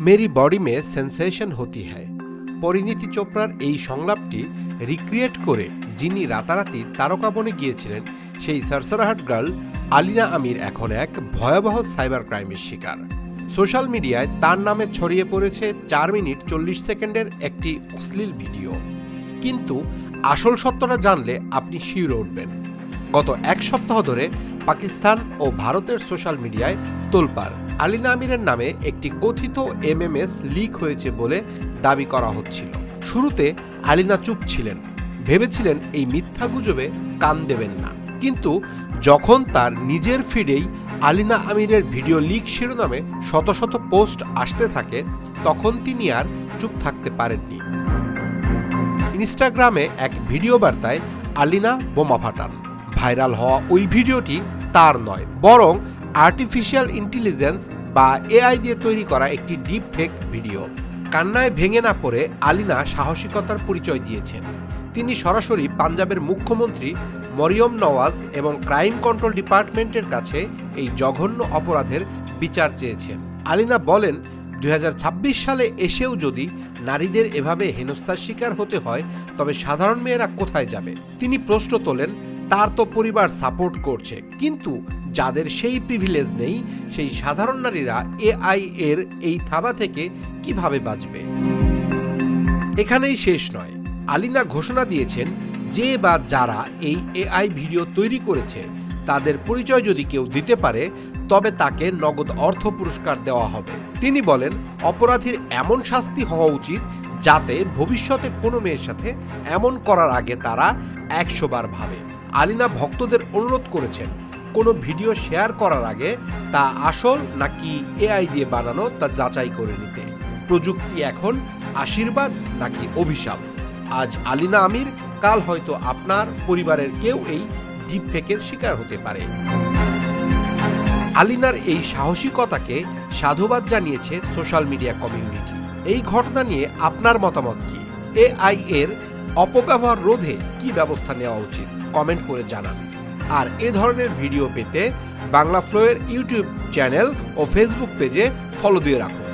Mary body মে sensation হতি হ্যায়। পরিণীতি চোপড়ার এই সংলাপটি রিক্রিয়েট করে যিনি রাতারাতি তারকা বনে গিয়েছিলেন সেই সরসরাহাট গার্ল আলিনা আমির এখন এক ভয়াবহ সাইবার ক্রাইমের শিকার। সোশ্যাল মিডিয়ায় তার নামে ছড়িয়ে পড়েছে 4 মিনিট 40 সেকেন্ডের একটি অশ্লীল ভিডিও। কিন্তু আসল সত্যটা জানলে আপনি শিউরে উঠবেন। গত এক সপ্তাহ ধরে পাকিস্তান ও ভারতের সোশ্যাল মিডিয়ায় তোলপাড় আলিনা আমিরের নামে একটি কথিত MMS লিক হয়েছে বলে দাবি করা হচ্ছিল। শুরুতে আলিনা চুপ ছিলেন, ভেবেছিলেন এই মিথ্যা গুজবে কান দেবেন না। কিন্তু যখন তার নিজের ফিডেই আলিনা আমিরের ভিডিও লিক শিরোনামে শত শত পোস্ট আসতে থাকে, তখন তিনি আর চুপ থাকতে পারেননি। ইনস্টাগ্রামে এক ভিডিও বার্তায় আলিনা বোমা ফাটান। ভাইরাল হওয়া ওই ভিডিওটি তার নয়, বরং আর্টিফিশিয়াল ইন্টেলিজেন্স বা AI দিয়ে তৈরি করা একটি ডিপ ফেক ভিডিও। কান্নায় ভেঙে না পড়ে আলিনা সাহসিকতার পরিচয় দিয়েছেন। তিনি সরাসরি পাঞ্জাবের মুখ্যমন্ত্রী মরিয়ম নওয়াজ এবং ক্রাইম কন্ট্রোল ডিপার্টমেন্টের কাছে এই জঘন্য অপরাধের বিচার চেয়েছেন। আলিনা বলেন, 2026 সালে এসেও যদি নারীদের এভাবে হেনস্থার শিকার হতে হয়, তবে সাধারণ মেয়েরা কোথায় যাবে? তিনি প্রশ্ন তোলেন, তার তো পরিবার সাপোর্ট করছে, কিন্তু যাদের সেই প্রিভিলেজ নেই, সেই সাধারণ নারীরা AI এর এই থাবা থেকে কিভাবে বাঁচবে? এখানেই শেষ নয়। আলিনা ঘোষণা দিয়েছেন, যে বা যারা এই AI ভিডিও তৈরি করেছে তাদের পরিচয় যদি কেউ দিতে পারে, তবে তাকে নগদ অর্থ পুরস্কার দেওয়া হবে। তিনি বলেন, অপরাধীর এমন শাস্তি হওয়া উচিত যাতে ভবিষ্যতে কোনো মেয়ের সাথে এমন করার আগে তারা 100 বার ভাবে। আলিনা ভক্তদের অনুরোধ করেছেন, কোনো ভিডিও শেয়ার করার আগে তা আসল নাকি AI দিয়ে বানানো তা যাচাই করে নিতে। প্রযুক্তি এখন আশীর্বাদ নাকি অভিশাপ? আজ আলিনা আমির, কাল হয়তো আপনার পরিবারের কেউ এই ডিপফেকের শিকার হতে পারে। আলিনার এই সাহসিকতাকে সাধুবাদ জানিয়েছে সোশ্যাল মিডিয়া কমিউনিটি। এই ঘটনা নিয়ে আপনার মতামত কি? AI এর অপব্যবহার রোধে কি ব্যবস্থা নেওয়া উচিত? কমেন্ট করে জানান। আর এ ধরনের ভিডিও পেতে বাংলা ফ্লো এর ইউটিউব চ্যানেল ও ফেসবুক পেজে ফলো দিয়ে রাখুন।